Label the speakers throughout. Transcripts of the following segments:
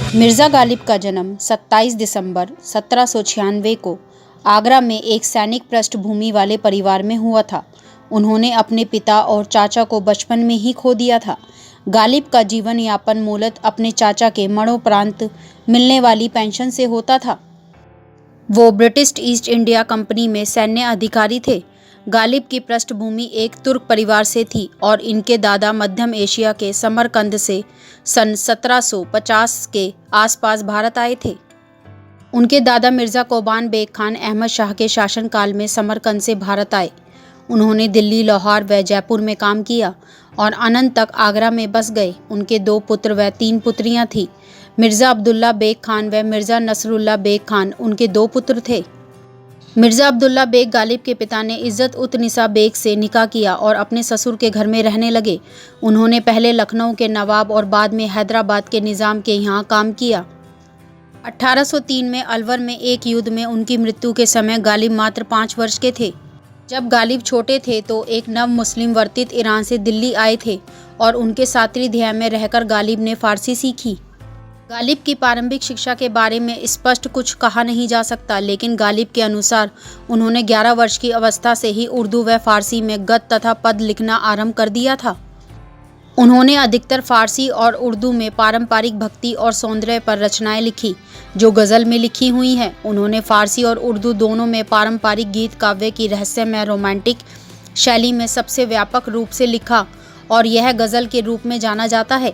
Speaker 1: मिर्ज़ा गालिब का जन्म 27 दिसंबर 1796 को आगरा में एक सैनिक पृष्ठभूमि वाले परिवार में हुआ था। उन्होंने अपने पिता और चाचा को बचपन में ही खो दिया था। गालिब का जीवन यापन मूलतः अपने चाचा के मरणोपरांत मिलने वाली पेंशन से होता था। वो ब्रिटिश ईस्ट इंडिया कंपनी में सैन्य अधिकारी थे। गालिब की पृष्ठभूमि एक तुर्क परिवार से थी और इनके दादा मध्यम एशिया के समरकंद से सन 1750 के आसपास भारत आए थे। उनके दादा मिर्ज़ा कोबान बेग खान अहमद शाह के शासनकाल में समरकंद से भारत आए। उन्होंने दिल्ली, लाहौर व जयपुर में काम किया और अनंत तक आगरा में बस गए। उनके 2 पुत्र व 3 पुत्रियां थीं। मिर्ज़ा अब्दुल्ला बेग खान व मिर्ज़ा नसरुल्ला बेग खान उनके 2 पुत्र थे। मिर्ज़ा अब्दुल्ला बेग गालिब के पिता ने इज़्ज़त उत निसा बेग से निकाह किया और अपने ससुर के घर में रहने लगे। उन्होंने पहले लखनऊ के नवाब और बाद में हैदराबाद के निज़ाम के यहाँ काम किया। 1803 में अलवर में एक युद्ध में उनकी मृत्यु के समय गालिब मात्र 5 वर्ष के थे। जब गालिब छोटे थे तो एक नव मुस्लिम वर्तित ईरान से दिल्ली आए थे और उनके सात्रीध्याय में रहकर गालिब ने फारसी सीखी। गालिब की प्रारंभिक शिक्षा के बारे में स्पष्ट कुछ कहा नहीं जा सकता, लेकिन गालिब के अनुसार उन्होंने 11 वर्ष की अवस्था से ही उर्दू व फारसी में गद्य तथा पद लिखना आरंभ कर दिया था। उन्होंने अधिकतर फारसी और उर्दू में पारंपरिक भक्ति और सौंदर्य पर रचनाएं लिखी, जो गज़ल में लिखी हुई हैं। उन्होंने फारसी और उर्दू दोनों में पारंपरिक गीत काव्य की रहस्यमय रोमांटिक शैली में सबसे व्यापक रूप से लिखा और यह गज़ल के रूप में जाना जाता है।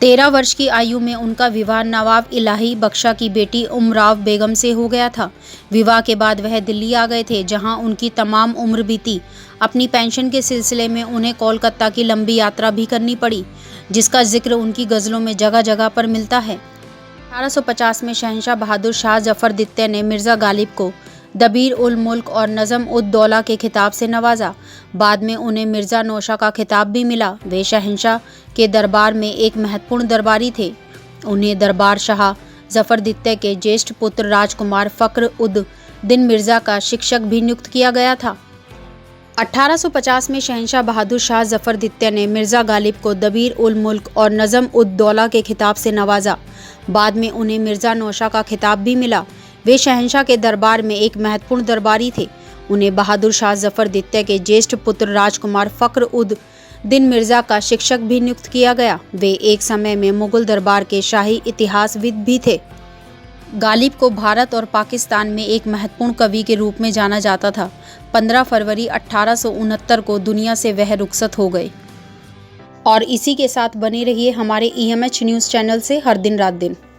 Speaker 1: 13 वर्ष की आयु में उनका विवाह नवाब इलाही बख्शा की बेटी उमराव बेगम से हो गया था। विवाह के बाद वह दिल्ली आ गए थे, जहां उनकी तमाम उम्र बीती। अपनी पेंशन के सिलसिले में उन्हें कोलकाता की लंबी यात्रा भी करनी पड़ी, जिसका जिक्र उनकी गज़लों में जगह जगह पर मिलता है। 1850 में शहंशाह बहादुर शाह जफर द्वितीय ने मिर्ज़ा गालिब को दबीर उल मुल्क और नज़म उद दौला के खिताब से नवाजा। बाद में उन्हें मिर्ज़ा नौशा का खिताब भी मिला। वे शहंशाह के दरबार में एक महत्वपूर्ण दरबारी थे। उन्हें दरबार शाह जफर द्वितीय के ज्येष्ठ पुत्र राजकुमार फ़ख्र उद दीन मिर्ज़ा का शिक्षक भी नियुक्त किया गया था। 1850 में शहंशाह बहादुर शाह जफर द्वितीय ने मिर्ज़ा गालिब को दबीर उल मुल्क और नज़म उद दौला के खिताब से नवाजा। बाद में उन्हें मिर्ज़ा नौशा का खिताब भी मिला। वे शहंशाह के दरबार में एक महत्वपूर्ण दरबारी थे। उन्हें बहादुर शाह जफर द्वितीय के ज्येष्ठ पुत्र राजकुमार फ़ख्र उद दीन मिर्ज़ा का शिक्षक भी नियुक्त किया गया। वे एक समय में मुगल दरबार के शाही इतिहासविद भी थे। गालिब को भारत और पाकिस्तान में एक महत्वपूर्ण कवि के रूप में जाना जाता था। 15 फरवरी 1869 को दुनिया से वह रुखसत हो गए। और इसी के साथ बने रहिए हमारे EMH न्यूज़ चैनल से हर दिन रात दिन।